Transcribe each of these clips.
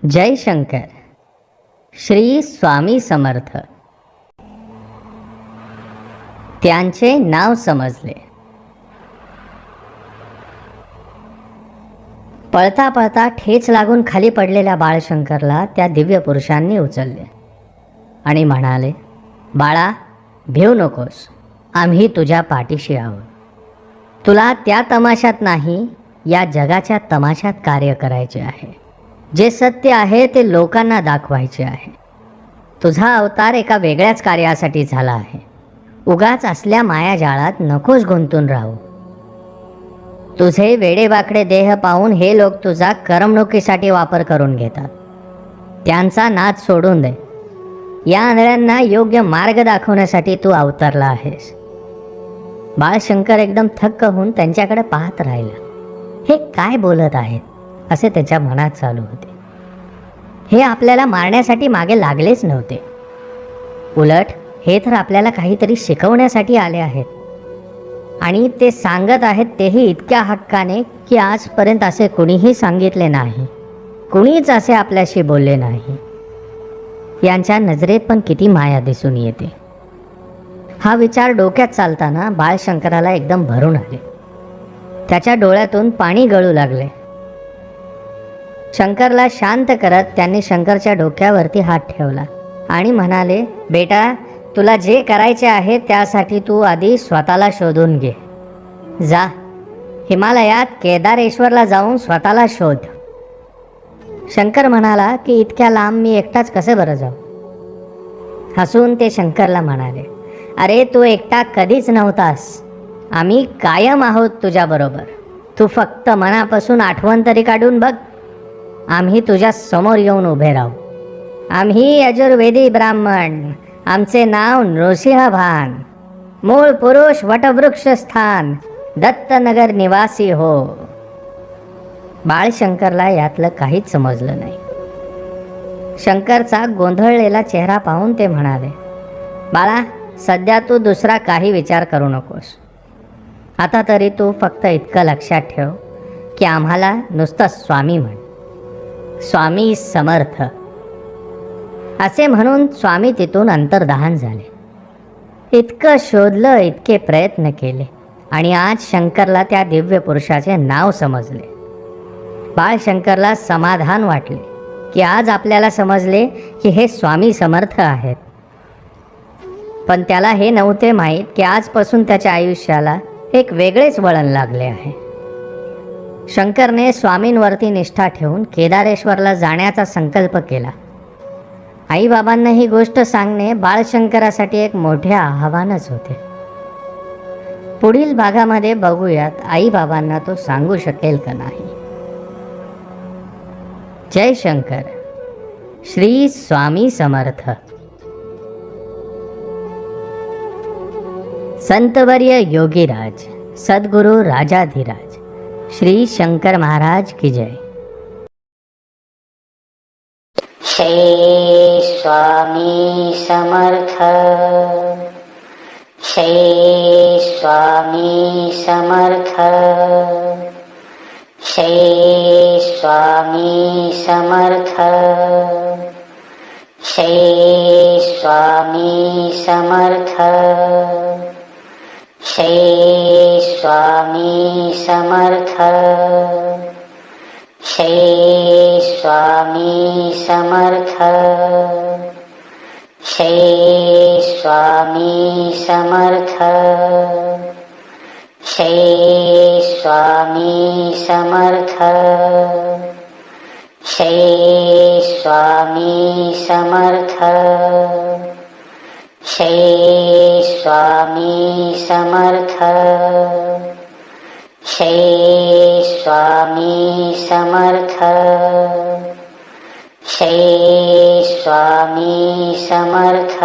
जय शंकर. श्री स्वामी समर्थ. त्यांचे नाव समजले. पळता पळता ठेच लागून खाली पडलेल्या बाळशंकरला त्या दिव्य पुरुषांनी उचलले आणि म्हणाले, बाळा, भिवू नकोस, आम्ही तुझ्या पाठीशी आहोत. तुला त्या तमाशात नाही, या जगाच्या तमाशात कार्य करायचे आहे. जे सत्य आहे ते लोकांना दाखवायचे आहे. तुझा अवतार एका वेगळ्याच कार्यासाठी झाला आहे. उगाच असल्या मायाजाळात नकोच गुंतून राहू. तुझे वेडेवाकडे देह पाहून हे लोक तुझा करमणुकीसाठी वापर करून घेतात. त्यांचा नाद सोडून दे. या आंधळ्यांना योग्य मार्ग दाखवण्यासाठी तू अवतरला आहेस. बाळशंकर एकदम थक्क होऊन त्यांच्याकडे पाहत राहिला. हे काय बोलत आहेत असे त्याच्या मनात चालू होते. हे आपल्याला मारण्यासाठी मागे लागलेच नव्हते. उलट हे तर आपल्याला काहीतरी शिकवण्यासाठी आले आहेत. आणि ते सांगत आहेत तेही इतक्या हक्काने की आजपर्यंत असे कुणीही सांगितले नाही. कुणीच असे आपल्याशी बोलले नाही. यांच्या नजरेत पण किती माया दिसून येते. हा विचार डोक्यात चालताना बाळशंकराला एकदम भरून आले. त्याच्या डोळ्यातून पाणी गळू लागले. शंकरला शांत करत त्यांनी शंकरच्या डोक्यावरती हात ठेवला आणि म्हणाले, बेटा, तुला जे करायचे आहे त्यासाठी तू आधी स्वतःला शोधून घे. जा, हिमालयात केदारेश्वरला जाऊन स्वतःला शोध. शंकर म्हणाला की इतक्या लांब मी एकटाच कसे बरं जाऊ. हसून ते शंकरला म्हणाले, अरे, तू एकटा कधीच नव्हतास. आम्ही कायम आहोत तुझ्याबरोबर. तू फक्त मनापासून आठवण तरी काढून बघ. आम्ही तुझ्या समोर येऊन उभे राहू. आम्ही यजुर्वेदी ब्राह्मण. आमचे नाव नृसिंहभान. मूळ पुरुष, वटवृक्ष स्थान, दत्तनगर निवासी हो. बाळशंकरला यातलं काहीच समजलं नाही. शंकरचा गोंधळलेला चेहरा पाहून ते म्हणाले, बाळा, सध्या तू दुसरा काही विचार करू नकोस. आता तरी तू फक्त इतकं लक्षात ठेव की आम्हाला नुसतं स्वामी म्हण. स्वामी समर्थ असे म्हणून स्वामी तिथून अंतर्धान झाले. इतकं शोधलं, इतके प्रयत्न केले आणि आज शंकरला त्या दिव्य पुरुषाचे नाव समजले. बाळशंकरला समाधान वाटले की आज आपल्याला समजले की हे स्वामी समर्थ आहेत. पण त्याला हे नव्हते माहीत की आजपासून त्याच्या आयुष्याला एक वेगळेच वळण लागले आहे. शंकरने स्वामींवरती निष्ठा ठेवून केदारेश्वरला जाण्याचा संकल्प केला. आईबाबांना ही गोष्ट सांगणे बाळशंकरासाठी एक मोठे आव्हानच होते. पुढील भागामध्ये बघूयात आईबाबांना तो सांगू शकेल का नाही. जय शंकर. श्री स्वामी समर्थ. संतवर्य योगीराज सद्गुरु राजाधिराज श्री शंकर महाराज की जय. श्री स्वामी समर्थ. श्री स्वामी समर्थ. श्री स्वामी समर्थ. श्री स्वामी समर्थ. श्री स्वामी समर्थ. श्री स्वामी समर्थ. श्री स्वामी समर्थ. श्री स्वामी समर्थ. श्री स्वामी समर्थ. श्री स्वामी समर्थ. श्री स्वामी समर्थ. श्री स्वामी समर्थ.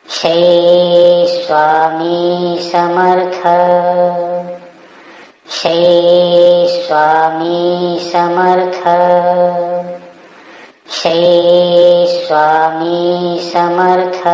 श्री स्वामी समर्थ. श्री स्वामी समर्थ. श्री स्वामी समर्थ.